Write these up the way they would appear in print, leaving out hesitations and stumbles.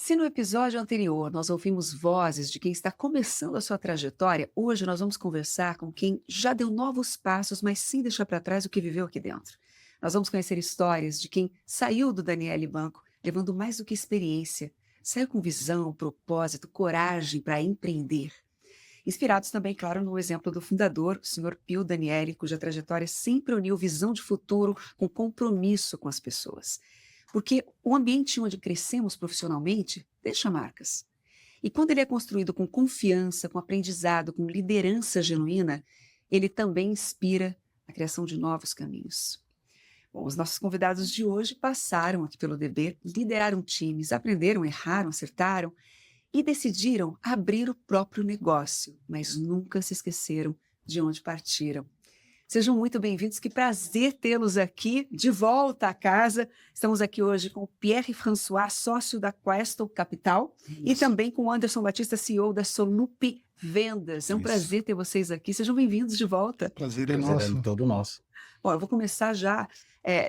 Se no episódio anterior nós ouvimos vozes de quem está começando a sua trajetória, hoje nós vamos conversar com quem já deu novos passos, mas sem deixar para trás o que viveu aqui dentro. Nós vamos conhecer histórias de quem saiu do Daniele Banco, levando mais do que experiência, saiu com visão, propósito, coragem para empreender. Inspirados também, claro, no exemplo do fundador, o Sr. Pio Daniele, cuja trajetória sempre uniu visão de futuro com compromisso com as pessoas. Porque o ambiente onde crescemos profissionalmente deixa marcas. E quando ele é construído com confiança, com aprendizado, com liderança genuína, ele também inspira a criação de novos caminhos. Bom, os nossos convidados de hoje passaram aqui pelo DB, lideraram times, aprenderam, erraram, acertaram e decidiram abrir o próprio negócio, mas nunca se esqueceram de onde partiram. Sejam muito bem-vindos, que prazer tê-los aqui, de volta à casa. Estamos aqui hoje com o Pierre François, sócio da Questo Capital, e também com o Anderson Batista, CEO da Solupi Vendas. É um prazer ter vocês aqui. Sejam bem-vindos de volta. Prazer é Prazer é nosso. todo nosso. Bom, eu vou começar já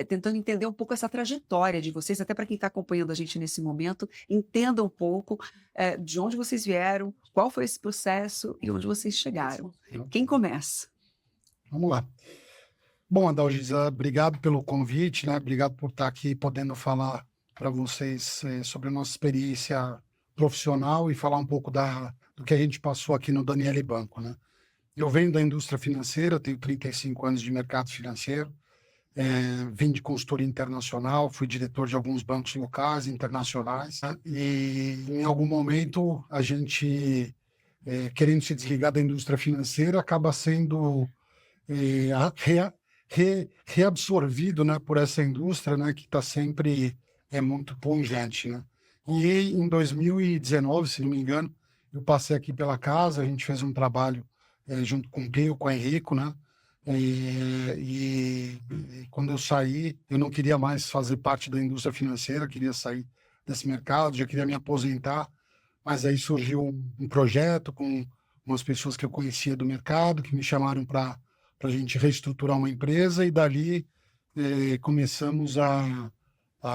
tentando entender um pouco essa trajetória de vocês, até para quem está acompanhando a gente nesse momento, entenda um pouco de onde vocês vieram, qual foi esse processo e onde vocês chegaram. Quem começa? Vamos lá. Bom, Adalgisa, obrigado pelo convite, né? Obrigado por estar aqui podendo falar para vocês sobre a nossa experiência profissional e falar um pouco do que a gente passou aqui no Daniele Banco, né? Eu venho da indústria financeira, tenho 35 anos de mercado financeiro, vim de consultoria internacional, fui diretor de alguns bancos locais, internacionais, né? E em algum momento a gente, querendo se desligar da indústria financeira, acaba sendo reabsorvido, né, por essa indústria, né, que está sempre muito pungente, né? E em 2019, se não me engano, eu passei aqui pela casa, a gente fez um trabalho junto com o Pio, com o Henrico, né? E quando eu saí, eu não queria mais fazer parte da indústria financeira, queria sair desse mercado, já queria me aposentar, mas aí surgiu um projeto com umas pessoas que eu conhecia do mercado, que me chamaram para a gente reestruturar uma empresa, e dali começamos a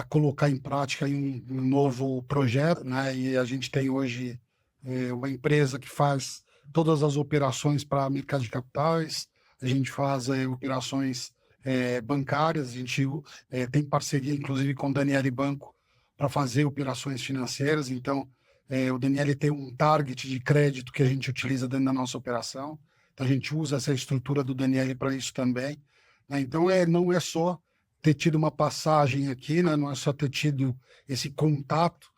colocar em prática aí um novo projeto, né? E a gente tem hoje uma empresa que faz todas as operações para mercado de capitais, a gente faz operações bancárias, a gente tem parceria inclusive com o Daniele Banco para fazer operações financeiras, então o Daniele tem um target de crédito que a gente utiliza dentro da nossa operação. Então, a gente usa essa estrutura do Daniele para isso também, né? Então, não é só ter tido uma passagem aqui, né? Não é só ter tido esse contato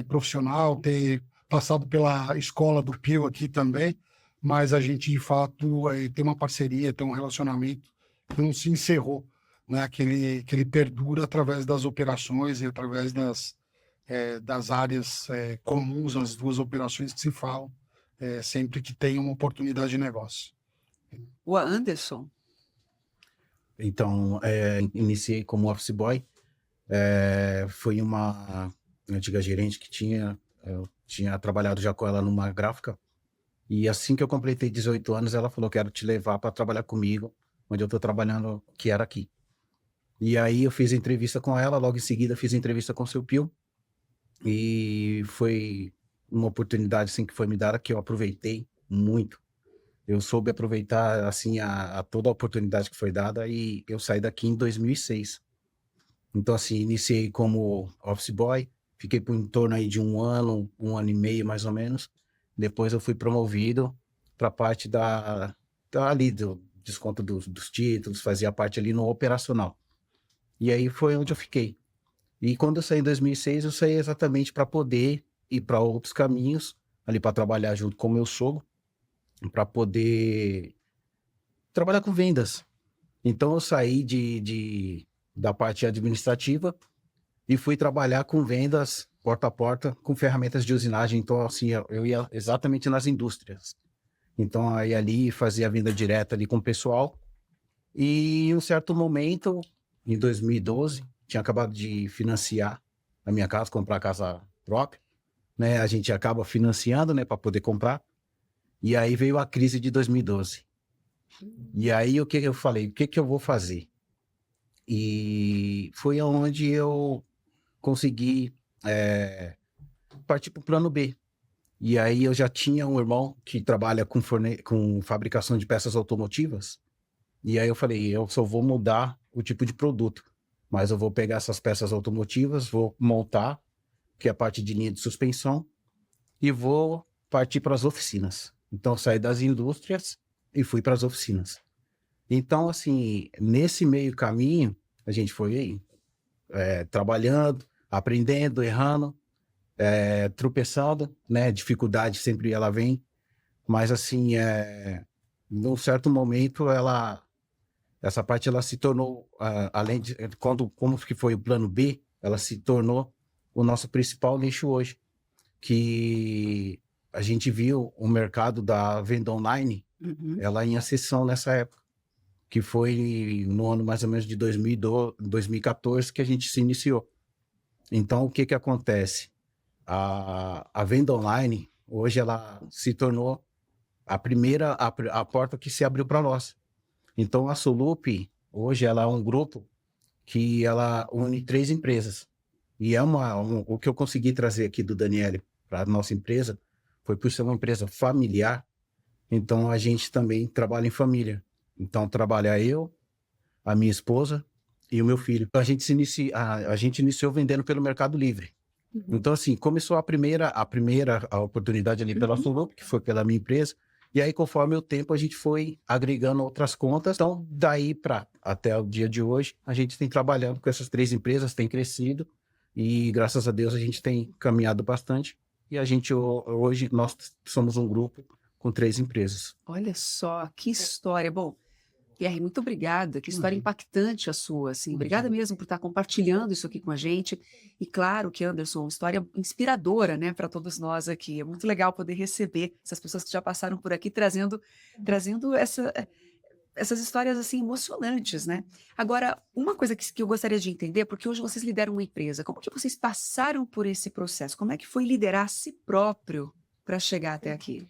profissional, ter passado pela escola do Pio aqui também, mas a gente, de fato, tem uma parceria, tem um relacionamento que não se encerrou, né? Que ele perdura através das operações e através das áreas comuns, as duas operações que se falam, sempre que tem uma oportunidade de negócio. O Anderson. Então, iniciei como office boy. Foi uma antiga gerente que eu tinha trabalhado já com ela numa gráfica. E assim que eu completei 18 anos, ela falou: quero te levar para trabalhar comigo, onde eu estou trabalhando, que era aqui. E aí eu fiz entrevista com ela, logo em seguida fiz entrevista com o seu Pio. E foi uma oportunidade assim, que foi me dada, que eu aproveitei muito. Eu soube aproveitar assim a toda a oportunidade que foi dada, e eu saí daqui em 2006. Então assim, iniciei como office boy, fiquei por em torno aí de um ano e meio mais ou menos. Depois eu fui promovido para a parte ali do desconto dos títulos, fazia parte ali no operacional. E aí foi onde eu fiquei. E quando eu saí em 2006, eu saí exatamente para poder ir para outros caminhos, ali para trabalhar junto com o meu sogro, para poder trabalhar com vendas. Então eu saí da parte administrativa e fui trabalhar com vendas porta a porta, com ferramentas de usinagem. Então assim, eu ia exatamente nas indústrias. Então aí ali fazia a venda direta ali com o pessoal. E em um certo momento, em 2012, tinha acabado de financiar a minha casa, comprar a casa própria, né? A gente acaba financiando, né, para poder comprar. E aí veio a crise de 2012. E aí o que eu falei? O que eu vou fazer? E foi onde eu consegui parti para o plano B. E aí eu já tinha um irmão que trabalha com fabricação de peças automotivas. E aí eu falei, eu só vou mudar o tipo de produto, mas eu vou pegar essas peças automotivas, vou montar, que é a parte de linha de suspensão, e vou partir para as oficinas. Então, saí das indústrias e fui para as oficinas. Então, assim, nesse meio caminho, a gente foi trabalhando, aprendendo, errando, tropeçando, né? Dificuldade sempre ela vem, mas assim, num certo momento, essa parte ela se tornou, além de, como que foi o plano B, ela se tornou o nosso principal nicho hoje, que a gente viu o mercado da venda online, ela em ascensão nessa época, que foi no ano mais ou menos de 2014 que a gente se iniciou. Então, o que que acontece? A venda online, hoje, ela se tornou a porta que se abriu para nós. Então, a Solup, hoje, ela é um grupo que ela une 3 empresas. E o que eu consegui trazer aqui do Daniel para a nossa empresa foi por ser uma empresa familiar. Então, a gente também trabalha em família. Então, trabalha eu, a minha esposa e o meu filho. A gente iniciou vendendo pelo Mercado Livre. Então, assim, começou a primeira oportunidade ali pela Solup, que foi pela minha empresa. E aí, conforme o tempo, a gente foi agregando outras contas. Então, daí para até o dia de hoje, a gente tem trabalhando com essas 3 empresas, tem crescido. E, graças a Deus, a gente tem caminhado bastante. E a gente, hoje, nós somos um grupo com 3 empresas. Olha só, que história. Bom, Pierre, muito obrigada. Que história impactante a sua, assim. Obrigada mesmo por estar compartilhando isso aqui com a gente. E claro que, Anderson, uma história inspiradora, né, para todos nós aqui. É muito legal poder receber essas pessoas que já passaram por aqui, trazendo essas histórias, assim, emocionantes, né? Agora, uma coisa que eu gostaria de entender, porque hoje vocês lideram uma empresa, como que vocês passaram por esse processo? Como é que foi liderar a si próprio para chegar até aqui?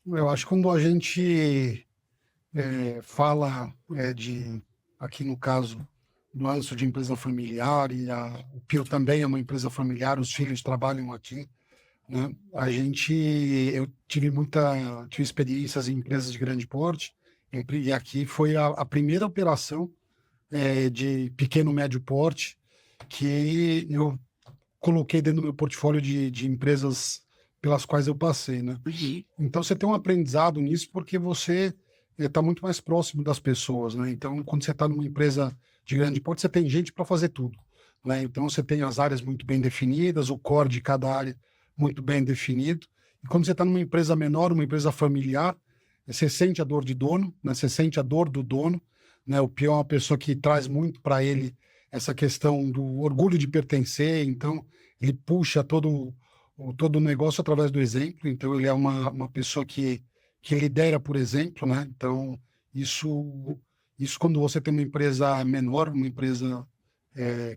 Eu acho que quando a gente fala aqui no caso, do Anderson de empresa familiar, e o Pio também é uma empresa familiar, os filhos trabalham aqui, né? Eu tive experiências em empresas de grande porte, e aqui foi a primeira operação de pequeno, médio porte que eu coloquei dentro do meu portfólio de empresas pelas quais eu passei, né? Então, você tem um aprendizado nisso porque você está muito mais próximo das pessoas, né? Então, quando você está numa empresa de grande porte, você tem gente para fazer tudo, né? Então, você tem as áreas muito bem definidas, o core de cada área muito bem definido. E quando você está numa empresa menor, uma empresa familiar, você sente a dor de dono, né? Você sente a dor do dono, né? O Pio é uma pessoa que traz muito para ele essa questão do orgulho de pertencer, então ele puxa todo o negócio através do exemplo. Então ele é uma pessoa que lidera por exemplo, né? Então isso quando você tem uma empresa menor, uma empresa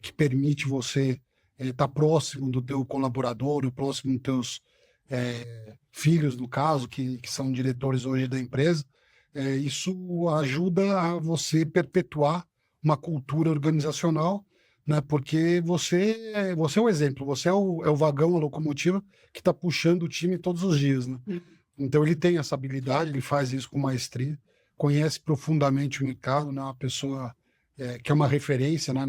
que permite você estar próximo do teu colaborador, próximo dos teus filhos, no caso, que são diretores hoje da empresa, isso ajuda a você perpetuar uma cultura organizacional, né? Porque você é o exemplo, você é o vagão, a locomotiva que está puxando o time todos os dias, né? Então ele tem essa habilidade, ele faz isso com maestria, conhece profundamente o mercado, né? Uma pessoa que é uma referência, né?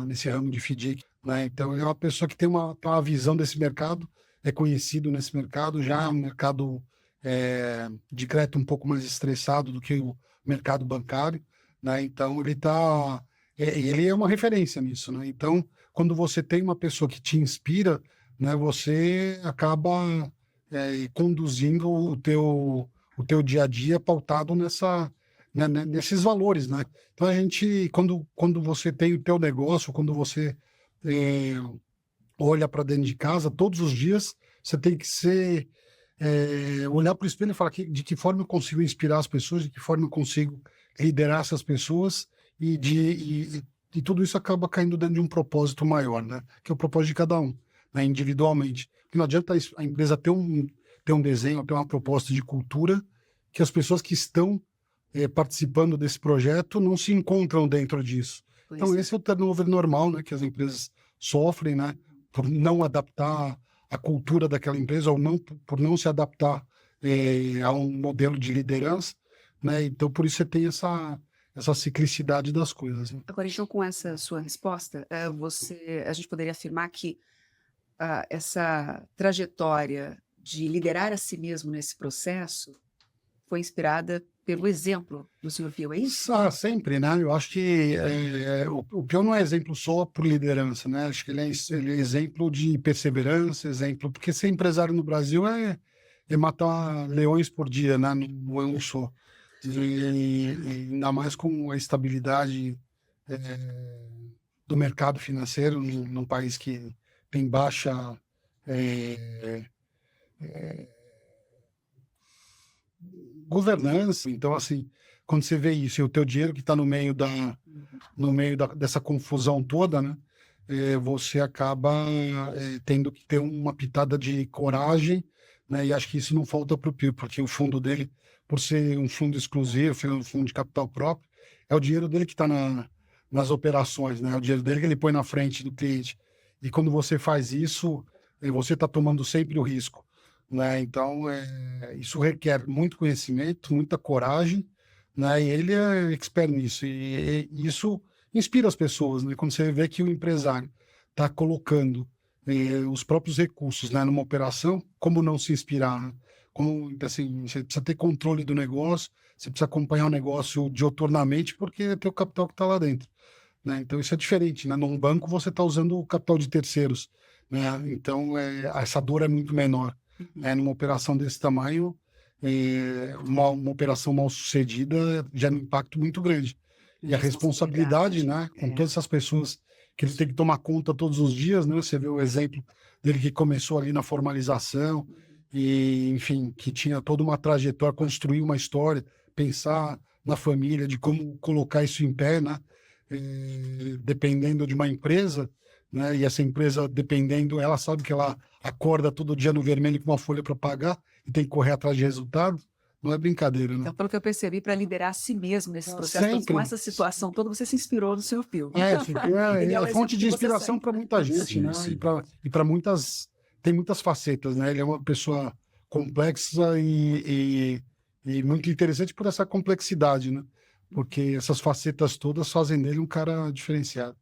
Nesse ramo de FDIC, né? Então ele é uma pessoa que tem uma visão desse mercado, é conhecido nesse mercado, já é um mercado de crédito um pouco mais estressado do que o mercado bancário, né? Então ele é uma referência nisso, né? Então quando você tem uma pessoa que te inspira, né? Você acaba conduzindo o teu dia a dia pautado nesses valores, né? Então a gente, quando você tem o teu negócio, quando você olha para dentro de casa, todos os dias você tem que olhar para o espelho e falar de que forma eu consigo inspirar as pessoas, de que forma eu consigo liderar essas pessoas, e tudo isso acaba caindo dentro de um propósito maior, né? Que é o propósito de cada um, né? Individualmente. Porque não adianta a empresa ter um desenho, ter uma proposta de cultura que as pessoas que estão participando desse projeto não se encontram dentro disso. Então esse é o turnover normal, né? Que as empresas sofrem, né? Por não adaptar a cultura daquela empresa, ou não, por não se adaptar a um modelo de liderança, né? Então, por isso você tem essa ciclicidade das coisas, né? Agora, então, com essa sua resposta, a gente poderia afirmar que essa trajetória de liderar a si mesmo nesse processo foi inspirada pelo exemplo do senhor Pio, é isso? Sempre, né? Eu acho que o Pio não é exemplo só por liderança, né? Acho que ele é exemplo de perseverança, exemplo, porque ser empresário no Brasil é matar leões por dia, né? Não é um só. E ainda mais com a estabilidade do mercado financeiro num país que tem baixa eh, governança. Então, assim, quando você vê isso e o teu dinheiro que está dessa confusão toda, né? Você acaba tendo que ter uma pitada de coragem, né? E acho que isso não falta para o Pio, porque o fundo dele, por ser um fundo exclusivo, ser um fundo de capital próprio, é o dinheiro dele que está nas operações, né? É o dinheiro dele que ele põe na frente do cliente. E quando você faz isso, você está tomando sempre o risco, né? Então, isso requer muito conhecimento, muita coragem, né? E ele é expert nisso. E isso inspira as pessoas, né? Quando você vê que o empresário está colocando os próprios recursos, né, numa operação, como não se inspirar, né? Como, assim, você precisa ter controle do negócio, você precisa acompanhar o negócio dioturnamente, porque é teu capital que está lá dentro, né? Então isso é diferente, né? Num banco você está usando o capital de terceiros, né? Então essa dor é muito menor, né? Numa operação desse tamanho, uma operação mal sucedida gera um impacto muito grande. E a responsabilidade, né? Com todas essas pessoas que ele tem que tomar conta todos os dias, né? Você vê o exemplo dele que começou ali na formalização e, enfim, que tinha toda uma trajetória, construir uma história, pensar na família, de como colocar isso em pé, né? Dependendo de uma empresa, né? E essa empresa, dependendo, ela sabe que ela acorda todo dia no vermelho com uma folha para pagar e tem que correr atrás de resultado. Não é brincadeira, né? Então, pelo que eu percebi, para liderar a si mesmo nesse processo, com Sempre. essa situação toda, você se inspirou no seu Pio. É o fonte exemplo de que você inspiração segue. para muita gente, Sim, né? sim. E para muitas. Tem muitas facetas, né? Ele é uma pessoa complexa e muito interessante por essa complexidade, né? Porque essas facetas todas fazem dele um cara diferenciado.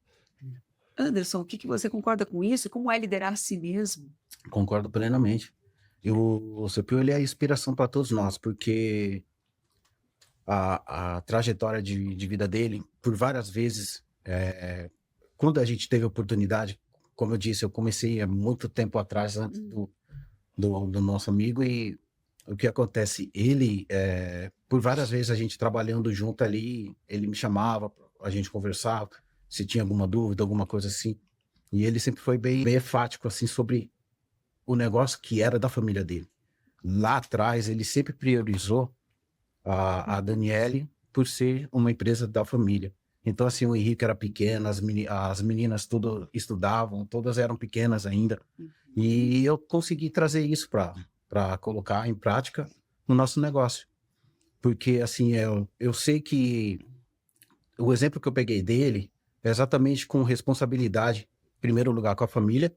Anderson, o que você concorda com isso? Como é liderar a si mesmo? Concordo plenamente. E o seu Pio, ele é a inspiração para todos nós, porque a trajetória de vida dele, por várias vezes, quando a gente teve a oportunidade, como eu disse, eu comecei há muito tempo atrás, antes do nosso amigo, e o que acontece? Ele, por várias vezes a gente trabalhando junto ali, ele me chamava, a gente conversava, se tinha alguma dúvida, alguma coisa assim, e ele sempre foi bem enfático, assim, sobre o negócio que era da família dele. Lá atrás, ele sempre priorizou a Daniele por ser uma empresa da família. Então, assim, o Henrique era pequeno, as meninas tudo estudavam, todas eram pequenas ainda. E eu consegui trazer isso para colocar em prática no nosso negócio. Porque, assim, eu sei que o exemplo que eu peguei dele é exatamente com responsabilidade, em primeiro lugar, com a família,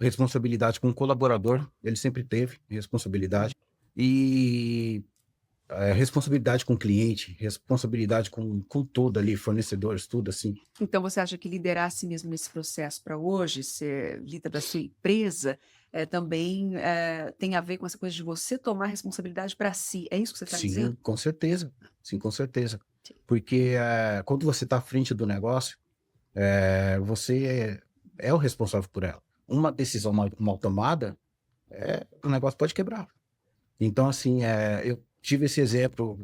responsabilidade com o colaborador, ele sempre teve responsabilidade. E responsabilidade com o cliente, responsabilidade com tudo ali, fornecedores, tudo assim. Então, você acha que liderar a si mesmo nesse processo para hoje, ser líder da sua empresa, também tem a ver com essa coisa de você tomar responsabilidade para si? É isso que você está Sim, dizendo? com certeza. Sim, com certeza. Porque quando você está à frente do negócio, você é o responsável por ela. Uma decisão mal tomada, o negócio pode quebrar. Então, assim, eu tive esse exemplo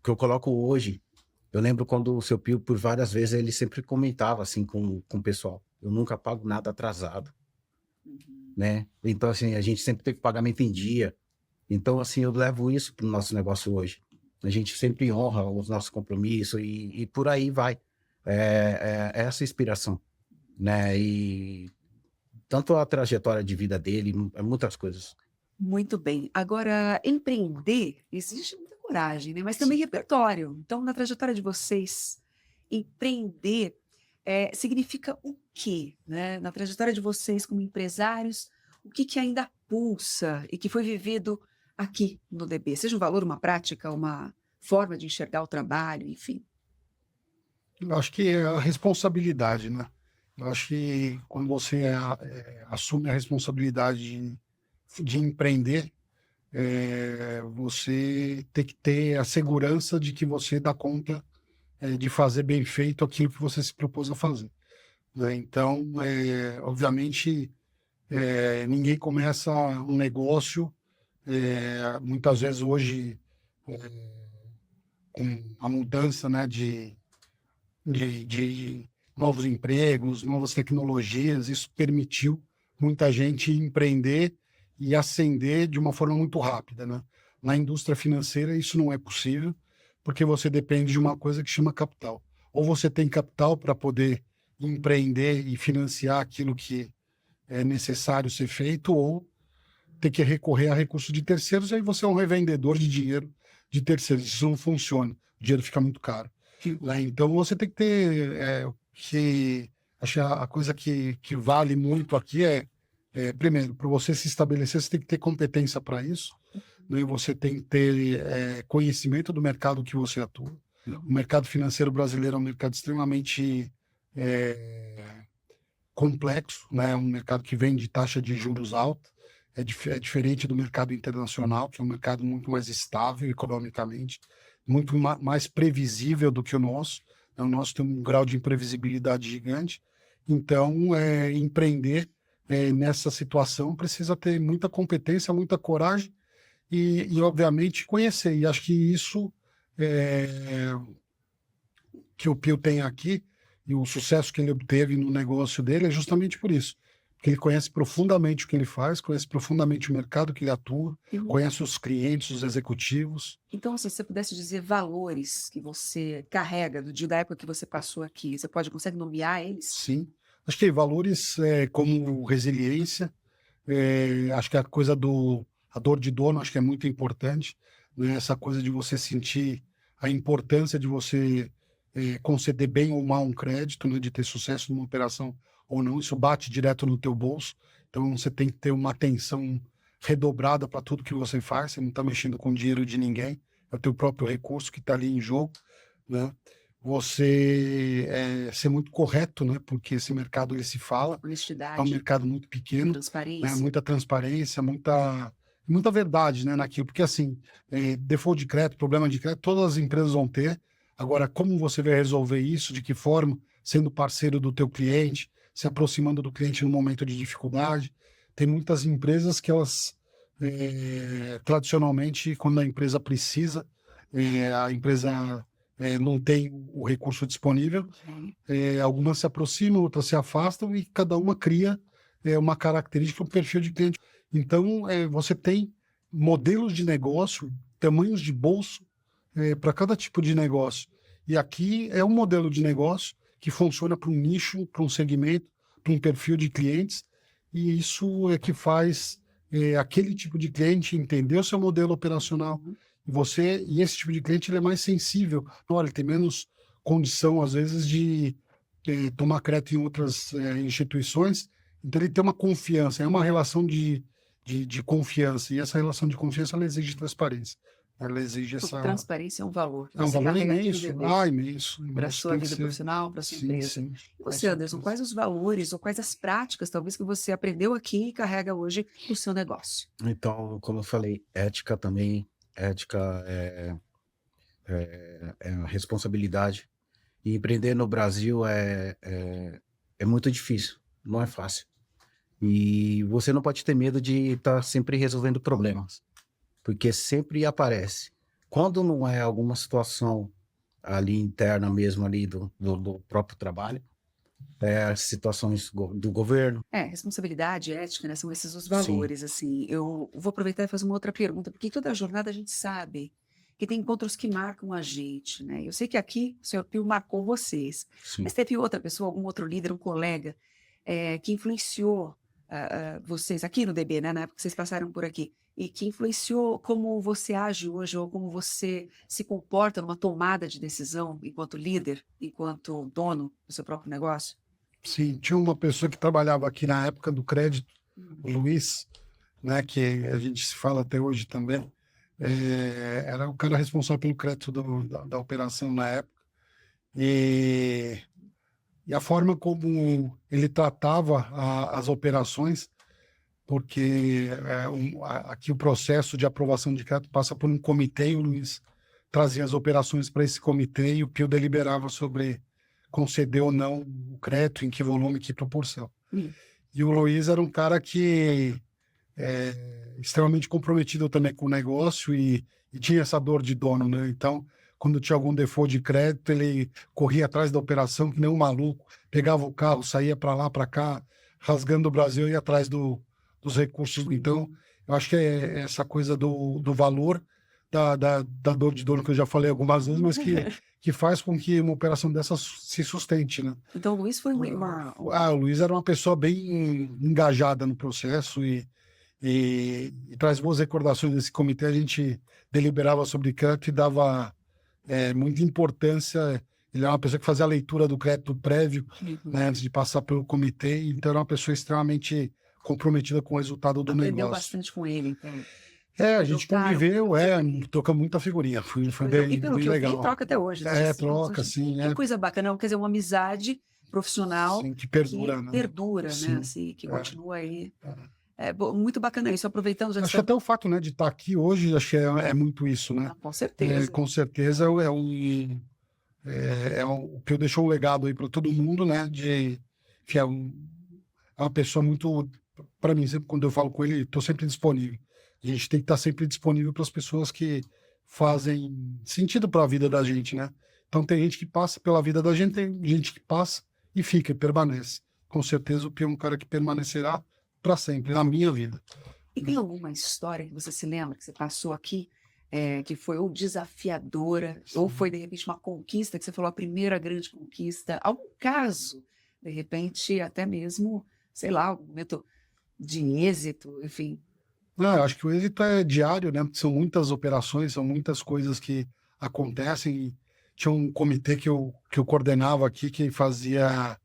que eu coloco hoje. Eu lembro quando o seu Pio, por várias vezes, ele sempre comentava assim com o pessoal: eu nunca pago nada atrasado, né? Então, assim, a gente sempre tem pagamento em dia. Então, assim, eu levo isso para o nosso negócio hoje. A gente sempre honra os nossos compromissos e por aí vai. É essa inspiração, né? E tanto a trajetória de vida dele, muitas coisas. Muito bem. Agora, empreender exige muita coragem, né? Mas também repertório. Então, na trajetória de vocês, empreender significa o quê, né? Na trajetória de vocês como empresários, o que ainda pulsa e que foi vivido aqui no DB? Seja um valor, uma prática, uma forma de enxergar o trabalho, enfim. Eu acho que é a responsabilidade, né? Eu acho que quando você assume a responsabilidade de empreender, você tem que ter a segurança de que você dá conta de fazer bem feito aquilo que você se propôs a fazer, né? Então, obviamente, ninguém começa um negócio, muitas vezes hoje, com a mudança, né, de novos empregos, novas tecnologias, isso permitiu muita gente empreender e ascender de uma forma muito rápida, né? Na indústria financeira isso não é possível, porque você depende de uma coisa que chama capital. Ou você tem capital para poder empreender e financiar aquilo que é necessário ser feito, ou ter que recorrer a recursos de terceiros, e aí você é um revendedor de dinheiro de terceiros. Isso não funciona, o dinheiro fica muito caro, né? Então você tem que ter acho que a coisa que vale muito aqui primeiro, para você se estabelecer, você tem que ter competência para isso, né? Você tem que ter conhecimento do mercado que você atua. O mercado financeiro brasileiro é um mercado extremamente complexo, né? Um mercado que vem de taxa de juros alta, é diferente do mercado internacional, que é um mercado muito mais estável economicamente, muito mais previsível do que o nosso. O nosso tem um grau de imprevisibilidade gigante. Então, empreender nessa situação precisa ter muita competência, muita coragem e obviamente, conhecer. E acho que isso que o Pio tem aqui, e o sucesso que ele obteve no negócio dele é justamente por isso. Porque ele conhece profundamente o que ele faz, conhece profundamente o mercado que ele atua, conhece os clientes, os executivos. Então, se você pudesse dizer valores que você carrega do dia da época que você passou aqui, você consegue nomear eles? Sim. Acho que valores como resiliência, acho que a coisa a dor de dono, acho que é muito importante, né? Essa coisa de você sentir a importância de você conceder bem ou mal um crédito, né? De ter sucesso numa operação ou não, isso bate direto no teu bolso. Então você tem que ter uma atenção redobrada para tudo que você faz. Você não está mexendo com o dinheiro de ninguém, é o teu próprio recurso que está ali em jogo, né? Você ser muito correto, né? Porque esse mercado ele se fala, Honestidade, é um mercado muito pequeno, transparência, né? Muita transparência, muita verdade, né, naquilo. Porque assim, default de crédito, problema de crédito, todas as empresas vão ter. Agora, como você vai resolver isso? De que forma? Sendo parceiro do teu cliente, se aproximando do cliente no momento de dificuldade. Tem muitas empresas que elas, tradicionalmente, quando a empresa precisa, a empresa não tem o recurso disponível, algumas se aproximam, outras se afastam e cada uma cria uma característica, um perfil de cliente. Então, você tem modelos de negócio, tamanhos de bolso para cada tipo de negócio. E aqui é um modelo de negócio que funciona para um nicho, para um segmento, para um perfil de clientes, e isso é que faz aquele tipo de cliente entender o seu modelo operacional. E esse tipo de cliente ele é mais sensível. Olha, ele tem menos condição, às vezes, de tomar crédito em outras instituições, então ele tem uma confiança, é uma relação de confiança, e essa relação de confiança ela exige transparência. Ela exige essa... Transparência é um valor. É um valor imenso. Imenso. Para a sua vida profissional, para a sua empresa. Sim. E você, Anderson, quais os valores ou quais as práticas, talvez, que você aprendeu aqui e carrega hoje no seu negócio? Então, como eu falei, ética também. Ética é responsabilidade. E empreender no Brasil é muito difícil, não é fácil. E você não pode ter medo de estar sempre resolvendo problemas, porque sempre aparece. Quando não é alguma situação ali interna mesmo ali do próprio trabalho, situações do governo. Responsabilidade, ética, né? São esses os valores, assim. Eu vou aproveitar e fazer uma outra pergunta, porque toda a jornada a gente sabe que tem encontros que marcam a gente, né? Eu sei que aqui o senhor Pio marcou vocês, Sim. mas teve outra pessoa, algum outro líder, um colega, que influenciou vocês aqui no DB, né? Na época que vocês passaram por aqui, e que influenciou como você age hoje ou como você se comporta numa tomada de decisão enquanto líder, enquanto dono do seu próprio negócio? Sim, tinha uma pessoa que trabalhava aqui na época do crédito, O Luiz, né, que a gente se fala até hoje também, era o cara responsável pelo crédito da operação na época. E a forma como ele tratava as operações, porque aqui o processo de aprovação de crédito passa por um comitê, e o Luiz trazia as operações para esse comitê e o Pio deliberava sobre conceder ou não o crédito, em que volume, que proporção. E o Luiz era um cara que extremamente comprometido também com o negócio e tinha essa dor de dono, né? Então, quando tinha algum default de crédito, ele corria atrás da operação que nem um maluco, pegava o carro, saía para lá, para cá, rasgando o Brasil e ia atrás dos recursos. Então, eu acho que é essa coisa do valor da dor de dono que eu já falei algumas vezes, mas que faz com que uma operação dessas se sustente, né? Então, o Luiz foi o Luiz era uma pessoa bem engajada no processo e traz boas recordações desse comitê. A gente deliberava sobre crédito e dava muita importância. Ele é uma pessoa que fazia a leitura do crédito prévio, né, antes de passar pelo comitê, então era uma pessoa extremamente comprometida com o resultado do Aprendeu negócio. bastante com ele, então. A gente conviveu, troca muita figurinha, foi bem, E pelo bem que eu legal. vi, troca até hoje. Troca, sim. Que coisa bacana, quer dizer, uma amizade profissional Sim, que perdura, que né? perdura, Sim. né? Assim, que continua aí. Muito bacana isso, aproveitando... Já Acho que até o fato, né, de estar aqui hoje, acho que é muito isso, né? com certeza. Com certeza o Pio deixou um legado aí para todo mundo, né? Que é uma pessoa muito... Para mim, sempre quando eu falo com ele, estou sempre disponível. A gente tem que estar sempre disponível para as pessoas que fazem sentido para a vida da gente, né? Então tem gente que passa pela vida da gente, tem gente que passa e fica, e permanece. Com certeza o Pio é um cara que permanecerá para sempre, na minha vida. E tem alguma história que você se lembra, que você passou aqui, que foi ou desafiadora, ou foi, de repente, uma conquista, que você falou, a primeira grande conquista? Algum caso, de repente, até mesmo, sei lá, algum momento de êxito, enfim... Eu acho que o êxito é diário, né? São muitas operações, são muitas coisas que acontecem. E tinha um comitê que eu coordenava aqui que fazia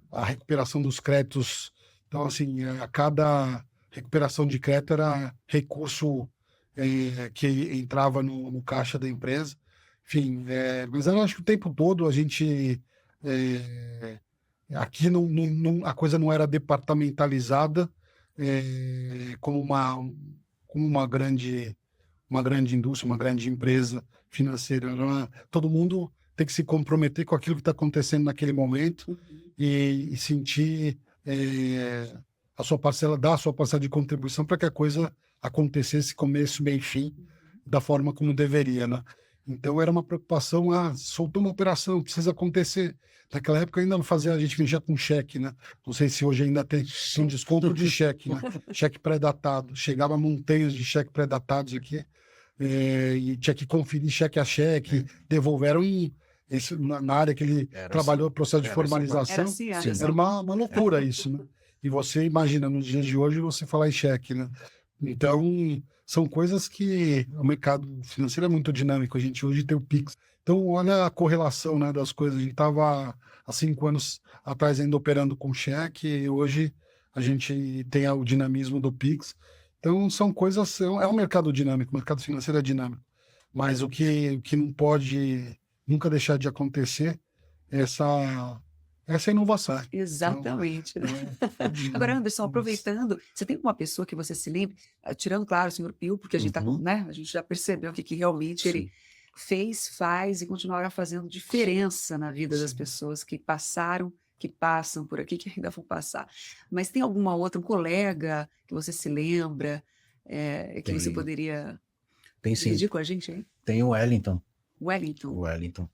a recuperação dos créditos. Então, assim, a cada recuperação de crédito era recurso que entrava no caixa da empresa. Enfim, mas eu acho que o tempo todo a gente... aqui a coisa não era departamentalizada, como uma grande indústria, uma grande empresa financeira. Todo mundo tem que se comprometer com aquilo que está acontecendo naquele momento e sentir a sua parcela, dar a sua parcela de contribuição para que a coisa acontecesse começo, meio e fim, da forma como deveria, né? Então era uma preocupação, soltou uma operação, precisa acontecer. Naquela época ainda não fazia, a gente mexia com cheque, né? Não sei se hoje ainda tem um desconto de cheque, né? Cheque pré-datado. Chegava montanhas de cheque pré-datados aqui, e tinha que conferir cheque a cheque, devolveram na área que ele trabalhou, processo de formalização. Era uma loucura isso, né? E você imagina, nos dias de hoje, você falar em cheque, né? Então, são coisas que o mercado financeiro é muito dinâmico. A gente hoje tem o Pix. Então, olha a correlação, né, das coisas. A gente estava há 5 anos atrás ainda operando com cheque e hoje a gente tem o dinamismo do Pix. Então, são coisas... É um mercado dinâmico, o mercado financeiro é dinâmico. Mas o que não pode nunca deixar de acontecer é essa inovação. Exatamente. Então, agora, Anderson, aproveitando, você tem uma pessoa que você se lembre, tirando, claro, o senhor Pio, porque a gente né, a gente já percebeu que realmente ele fez, faz e continuará fazendo diferença na vida das pessoas que passaram, que passam por aqui, que ainda vão passar. Mas tem alguma outra, um colega que você se lembra, que você poderia dividir com a gente aí? Tem o Wellington. Wellington.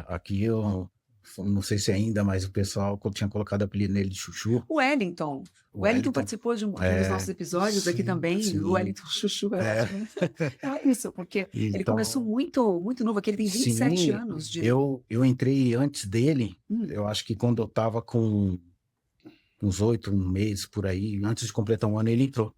Aqui eu não sei se ainda, mas o pessoal tinha colocado o apelido nele de Chuchu. O Wellington participou de um dos nossos episódios aqui também. Sim. O Wellington Chuchu. Isso, porque ele começou muito, muito novo, aqui ele tem 27 anos. Eu entrei antes dele, eu acho que quando eu estava com uns 8 meses por aí, antes de completar um ano, ele entrou.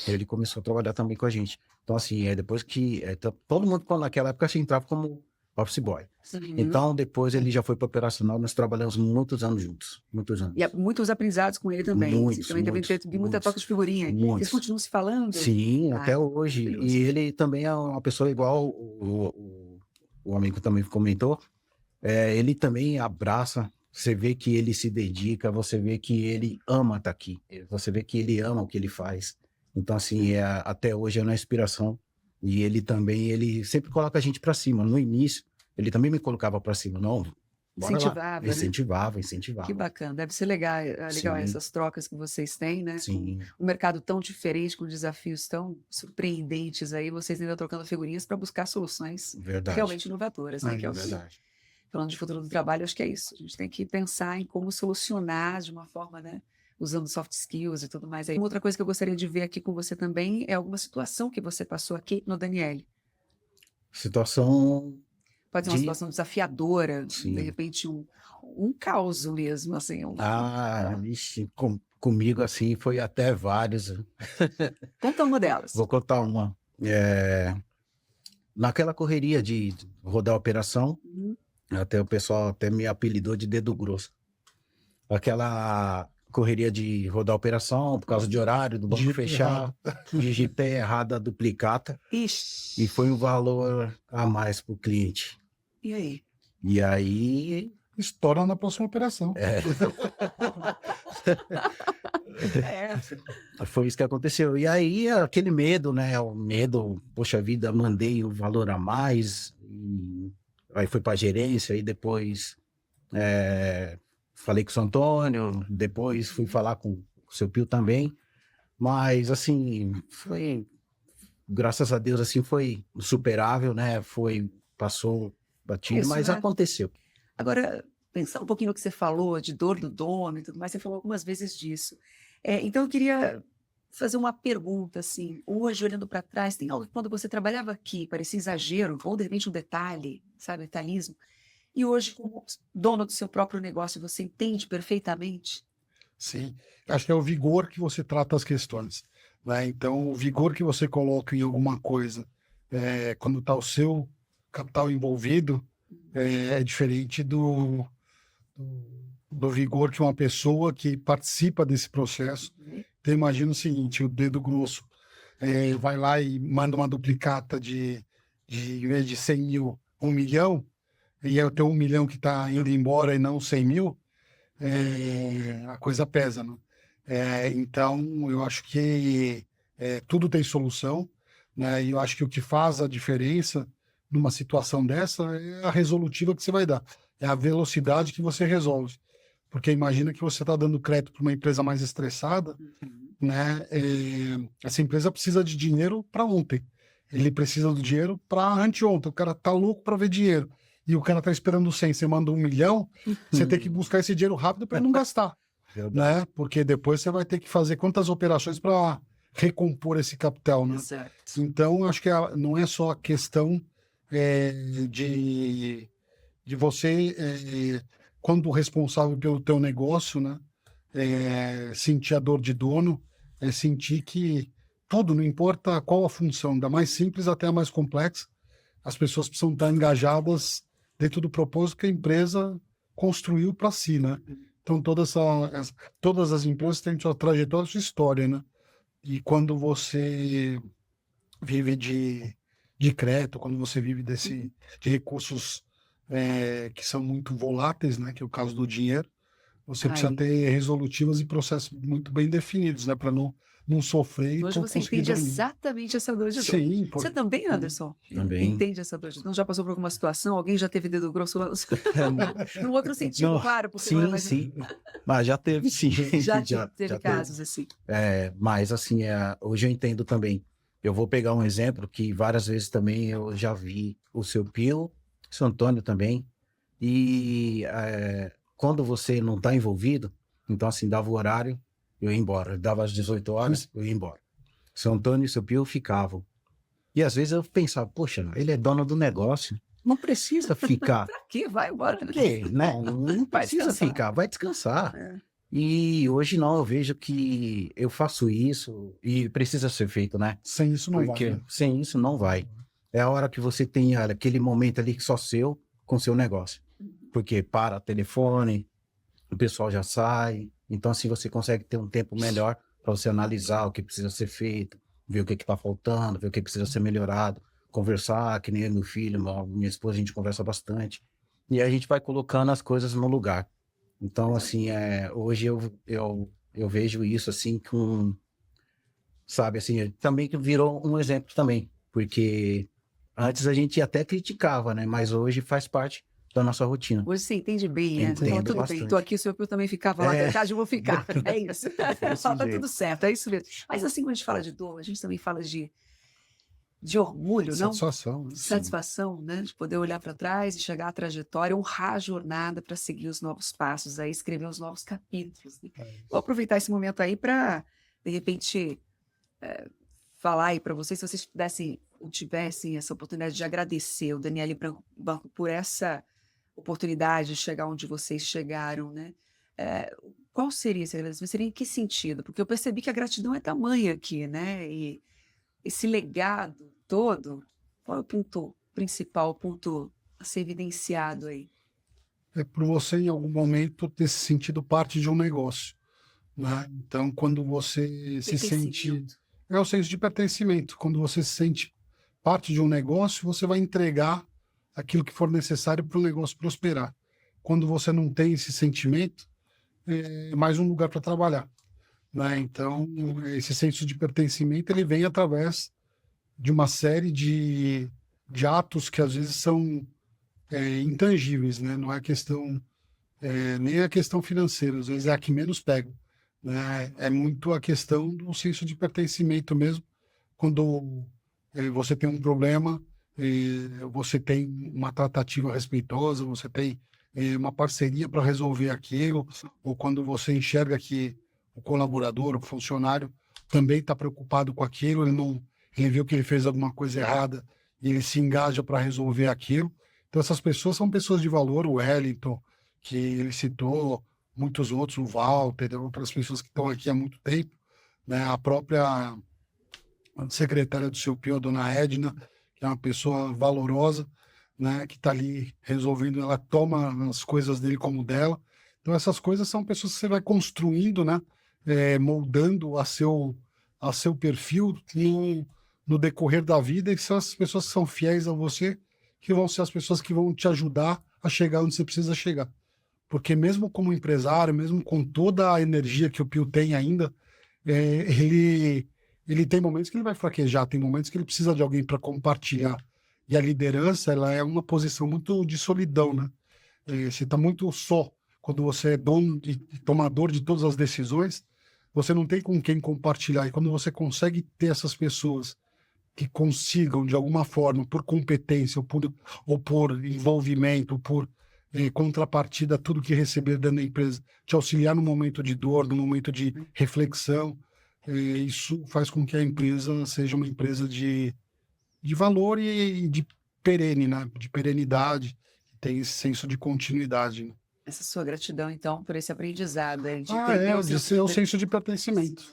Ele começou a trabalhar também com a gente. Então, assim, depois que... todo mundo naquela época se entrava como office boy. Uhum. Então, depois ele já foi para operacional, nós trabalhamos muitos anos juntos, muitos anos. E há muitos aprendizados com ele também. Muitos, Você também deve ter muita muitos, troca de figurinha. Vocês muitos. continuam se falando? Sim, Ah, até hoje. maravilhoso. E ele também é uma pessoa igual o amigo também comentou. Ele também abraça, você vê que ele se dedica, você vê que ele ama estar aqui, você vê que ele ama o que ele faz. Então, assim, até hoje é uma inspiração. E ele também, ele sempre coloca a gente para cima. No início, ele também me colocava para cima. Não, bora lá. Incentivava, né? Incentivava, Que incentivava. bacana. Deve ser legal Sim, essas trocas que vocês têm, né? Com sim, um mercado tão diferente, com desafios tão surpreendentes aí, vocês ainda trocando figurinhas para buscar soluções verdade. realmente inovadoras, né? Que é o que, Verdade. falando de futuro do trabalho, acho que é isso. A gente tem que pensar em como solucionar de uma forma, né? Usando soft skills e tudo mais aí. Uma outra coisa que eu gostaria de ver aqui com você também é alguma situação que você passou aqui no Daniele. Situação Pode ser uma de... situação desafiadora, de Sim. repente um caos mesmo, assim. Vixe, comigo assim foi até vários. Conta uma delas. Vou contar uma. Naquela correria de rodar a operação, Uhum. até o pessoal até me apelidou de dedo grosso. Aquela correria de rodar a operação por causa de horário, do banco Digitei fechado, digitei errado a duplicata Ixi. e foi um valor a mais para o cliente. E aí? E aí Estoura na próxima operação. foi isso que aconteceu. E aí aquele medo, né? O medo, poxa vida, mandei o valor a mais, e aí foi para gerência, e depois falei com o seu Antônio, depois fui falar com o seu Pio também, mas assim, foi, graças a Deus, assim, foi superável, né? Passou batido, Isso, mas né? aconteceu. Agora, pensando um pouquinho no que você falou, de dor do dono e tudo mais, você falou algumas vezes disso. Então, eu queria fazer uma pergunta, assim, hoje, olhando para trás, tem algo que quando você trabalhava aqui parecia exagero, ou de repente um detalhe, sabe, detalhismo, e hoje, como dono do seu próprio negócio, você entende perfeitamente? Sim, acho que é o vigor que você trata as questões, né? Então, o vigor que você coloca em alguma coisa, quando está o seu capital envolvido, é diferente do vigor que uma pessoa que participa desse processo. Então, imagina o seguinte: o dedo grosso vai lá e manda uma duplicata em vez de 100 mil, 1 milhão, e é o teu 1 milhão que está indo embora e não 100 mil, a coisa pesa, né? Então, eu acho que tudo tem solução, né? E eu acho que o que faz a diferença numa situação dessa é a resolutiva que você vai dar, é a velocidade que você resolve. Porque imagina que você está dando crédito para uma empresa mais estressada, né? Essa empresa precisa de dinheiro para ontem. Ele precisa do dinheiro para anteontem. O cara tá louco para ver dinheiro. E o cara tá esperando 100, você manda 1 milhão, você tem que buscar esse dinheiro rápido para não gastar, né? Porque depois você vai ter que fazer quantas operações para recompor esse capital, né? Exato. Então, acho que não é só a questão de você, quando responsável pelo teu negócio, né? Sentir a dor de dono, sentir que tudo, não importa qual a função, da mais simples até a mais complexa, as pessoas precisam estar engajadas dentro do propósito que a empresa construiu para si, né? Então, todas as empresas têm sua trajetória, sua história, né? E quando você vive de crédito, quando você vive de recursos que são muito voláteis, né? Que é o caso do dinheiro, você precisa ter resolutivas e processos muito bem definidos, né? Para não sofrer Hoje e você conseguir entende dormir. exatamente essa dor de dor. Sim, Você também, Anderson? Também. Entende essa dor de dor? Não já passou por alguma situação? Alguém já teve dedo grosso lá? No outro sentido, Não, claro. Porque não é sim, mais... sim. Mas já teve, sim. Já teve casos assim. Mas, assim, hoje eu entendo também. Eu vou pegar um exemplo que várias vezes também eu já vi o seu Pio, o seu Antônio também. E quando você não está envolvido, então, assim, dava o horário, eu ia embora. Dava às 18 horas, eu ia embora. Seu Antônio e seu Pio ficavam. E às vezes eu pensava, poxa, ele é dono do negócio, não precisa ficar. Pra quê? Vai embora. Por quê? Né? Não precisa descansar. ficar, vai descansar. E hoje não, eu vejo que eu faço isso e precisa ser feito, né? Sem isso não Porque vai, né? sem isso não vai. é a hora que você tem aquele momento ali que só seu, com seu negócio. Porque para telefone, o pessoal já sai. Então, assim, você consegue ter um tempo melhor para você analisar o que precisa ser feito, ver o que está faltando, ver o que precisa ser melhorado, conversar, que nem eu e meu filho, minha esposa, a gente conversa bastante. E aí a gente vai colocando as coisas no lugar. Então, assim, hoje eu vejo isso, assim, sabe, assim, também que virou um exemplo também, porque antes a gente até criticava, né? Mas hoje faz parte da nossa rotina. Hoje você entende bem, né? Você fala, Entendo tudo bem, bastante. estou aqui, o seu Pio também ficava lá É. atrás, eu vou ficar. É isso. Tá jeito. tudo certo, é isso mesmo. Mas assim, quando a gente fala de dor, a gente também fala de orgulho, não? Satisfação, né? De satisfação, né? De poder olhar para trás e chegar à trajetória, honrar a jornada para seguir os novos passos, aí escrever os novos capítulos, né? Vou aproveitar esse momento aí para, de repente, falar aí para vocês, se vocês pudessem ou tivessem essa oportunidade de agradecer o Daniele Banco por essa oportunidade de chegar onde vocês chegaram, né? Qual seria esse agradecimento? Seria em que sentido? Porque eu percebi que a gratidão é tamanha aqui, né? E esse legado todo, qual é o ponto principal, o ponto a ser evidenciado aí? É por você, em algum momento, ter se sentido parte de um negócio, né? Então, quando você se sente... Pertencimento. É o senso de pertencimento. Quando você se sente parte de um negócio, você vai entregar aquilo que for necessário para o negócio prosperar. Quando você não tem esse sentimento, é mais um lugar para trabalhar, né? Então, esse senso de pertencimento, ele vem através de uma série de atos que às vezes são intangíveis, né? Não é questão, nem a questão financeira, às vezes é a que menos pega, né? É muito a questão do senso de pertencimento mesmo. Quando você tem um problema, você tem uma tratativa respeitosa, você tem uma parceria para resolver aquilo, ou quando você enxerga que o colaborador, o funcionário, também está preocupado com aquilo, ele viu que ele fez alguma coisa errada e ele se engaja para resolver aquilo. Então, essas pessoas são pessoas de valor, o Wellington, que ele citou, muitos outros, o Walter, outras pessoas que estão aqui há muito tempo, né? A própria secretária do seu Pio, a dona Edna, que é uma pessoa valorosa, né? Que está ali resolvendo, ela toma as coisas dele como dela. Então, essas coisas são pessoas que você vai construindo, né? Moldando a seu perfil no decorrer da vida, e são as pessoas que são fiéis a você que vão ser as pessoas que vão te ajudar a chegar onde você precisa chegar. Porque mesmo como empresário, mesmo com toda a energia que o Pio tem ainda, ele tem momentos que ele vai fraquejar, tem momentos que ele precisa de alguém para compartilhar. E a liderança, ela é uma posição muito de solidão, né? Você está muito só. Quando você é dono e tomador de todas as decisões, você não tem com quem compartilhar. E quando você consegue ter essas pessoas que consigam, de alguma forma, por competência ou por envolvimento, ou por contrapartida, tudo que receber dentro da empresa, te auxiliar no momento de dor, no momento de reflexão, isso faz com que a empresa seja uma empresa de valor e de perene, né? De perenidade, tem esse senso de continuidade, né? Essa sua gratidão, então, por esse aprendizado aí, de De ser o senso de pertencimento.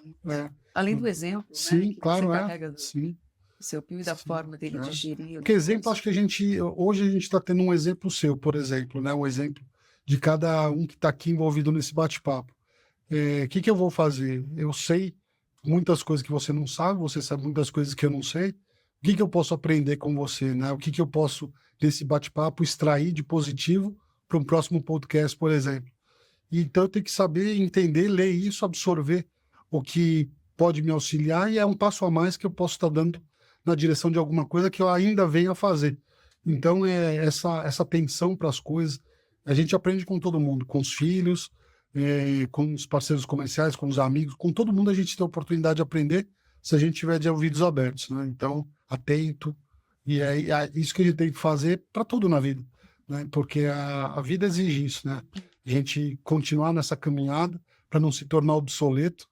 além do exemplo, né, Sim, que claro, você carrega do sim. seu Pio e da forma dele de gerir. Porque exemplo, acho que hoje a gente está tendo um exemplo seu, por exemplo, né? Um exemplo de cada um que está aqui envolvido nesse bate-papo. O que eu vou fazer? Eu sei muitas coisas que você não sabe, você sabe muitas coisas que eu não sei. O que eu posso aprender com você, né? O que eu posso, desse bate-papo, extrair de positivo para um próximo podcast, por exemplo. Então eu tenho que saber, entender, ler isso, absorver o que pode me auxiliar, e é um passo a mais que eu posso estar dando na direção de alguma coisa que eu ainda venho a fazer. Então, essa atenção para as coisas, a gente aprende com todo mundo, com os filhos, com os parceiros comerciais, com os amigos, com todo mundo a gente tem a oportunidade de aprender se a gente tiver de ouvidos abertos, né? Então, atento, e é isso que a gente tem que fazer para tudo na vida, né? Porque a vida exige isso, né? A gente continuar nessa caminhada para não se tornar obsoleto,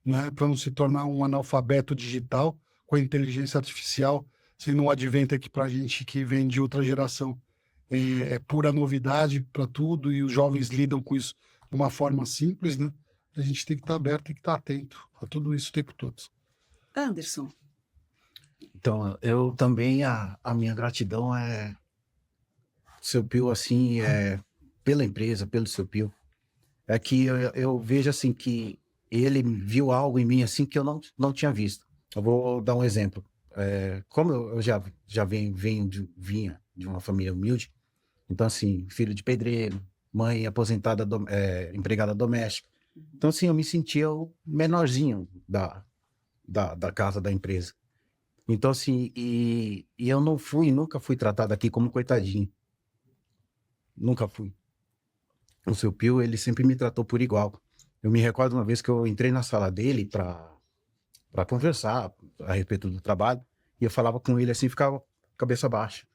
né? Para não se tornar um analfabeto digital com a inteligência artificial, sendo um advento aqui para a gente que vem de outra geração. É pura novidade para tudo, e os jovens lidam com isso de uma forma simples, né? A gente tem que estar aberto, tem que estar atento a tudo isso o tempo todo. Anderson, Então, eu também, a minha gratidão é seu Pio, assim, pela empresa, pelo seu Pio. É que eu vejo, assim, que ele viu algo em mim, assim, que eu não tinha visto. Eu vou dar um exemplo. Como eu já vinha de uma família humilde, então, assim, filho de pedreiro, mãe aposentada, empregada doméstica. Então, assim, eu me sentia o menorzinho da casa da empresa. Então, assim, e eu nunca fui tratado aqui como coitadinho. Nunca fui. O seu Pio, ele sempre me tratou por igual. Eu me recordo uma vez que eu entrei na sala dele para conversar a respeito do trabalho, e eu falava com ele assim, ficava cabeça baixa.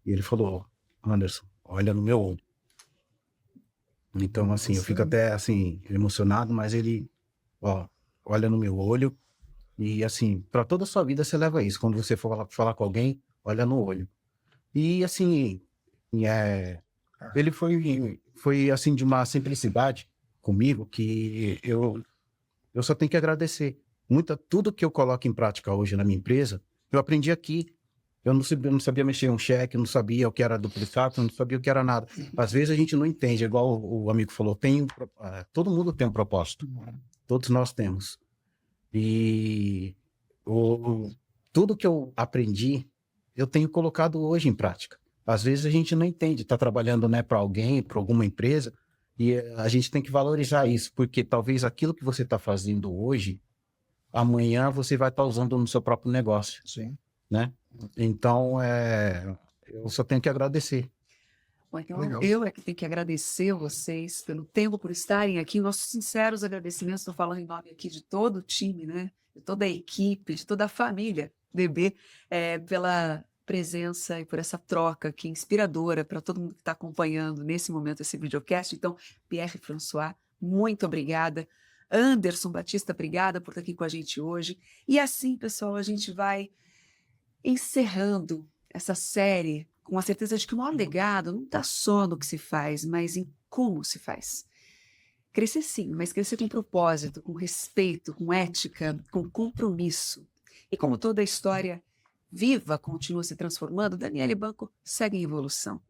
E ele falou: Anderson, olha no meu olho. Então, assim, eu fico até, assim, emocionado, mas ele, ó, olha no meu olho. E, assim, para toda a sua vida você leva isso. Quando você for falar com alguém, olha no olho. E, assim, ele foi, assim, de uma simplicidade comigo que eu só tenho que agradecer. Tudo que eu coloco em prática hoje na minha empresa, eu aprendi aqui. Eu não sabia mexer um cheque, não sabia o que era duplicado, não sabia o que era nada. Às vezes a gente não entende, igual o amigo falou, todo mundo tem um propósito. Todos nós temos. E tudo que eu aprendi, eu tenho colocado hoje em prática. Às vezes a gente não entende, está trabalhando, né, para alguém, para alguma empresa, e a gente tem que valorizar isso, porque talvez aquilo que você está fazendo hoje, amanhã você vai estar usando no seu próprio negócio. Sim. Né? Então, eu só tenho que agradecer. Bom, então Legal. eu é que tenho que agradecer vocês pelo tempo, por estarem aqui. Nossos sinceros agradecimentos, estou falando em nome aqui de todo o time, né? De toda a equipe, de toda a família DB, pela presença e por essa troca aqui inspiradora para todo mundo que está acompanhando nesse momento esse videocast. Então, Pierre François, muito obrigada. Anderson Batista, obrigada por estar aqui com a gente hoje. E assim, pessoal, a gente vai encerrando essa série com a certeza de que o maior legado não está só no que se faz, mas em como se faz. Crescer sim, mas crescer com propósito, com respeito, com ética, com compromisso. E como toda a história viva continua se transformando, Daniele Banco segue em evolução.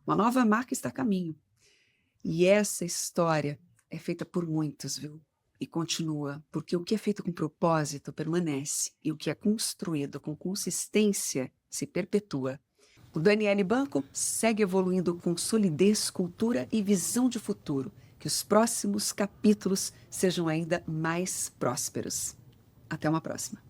Uma nova marca está a caminho. E essa história é feita por muitos, viu? E continua, porque o que é feito com propósito permanece, e o que é construído com consistência se perpetua. O Daniele Banco segue evoluindo com solidez, cultura e visão de futuro. Que os próximos capítulos sejam ainda mais prósperos. Até uma próxima.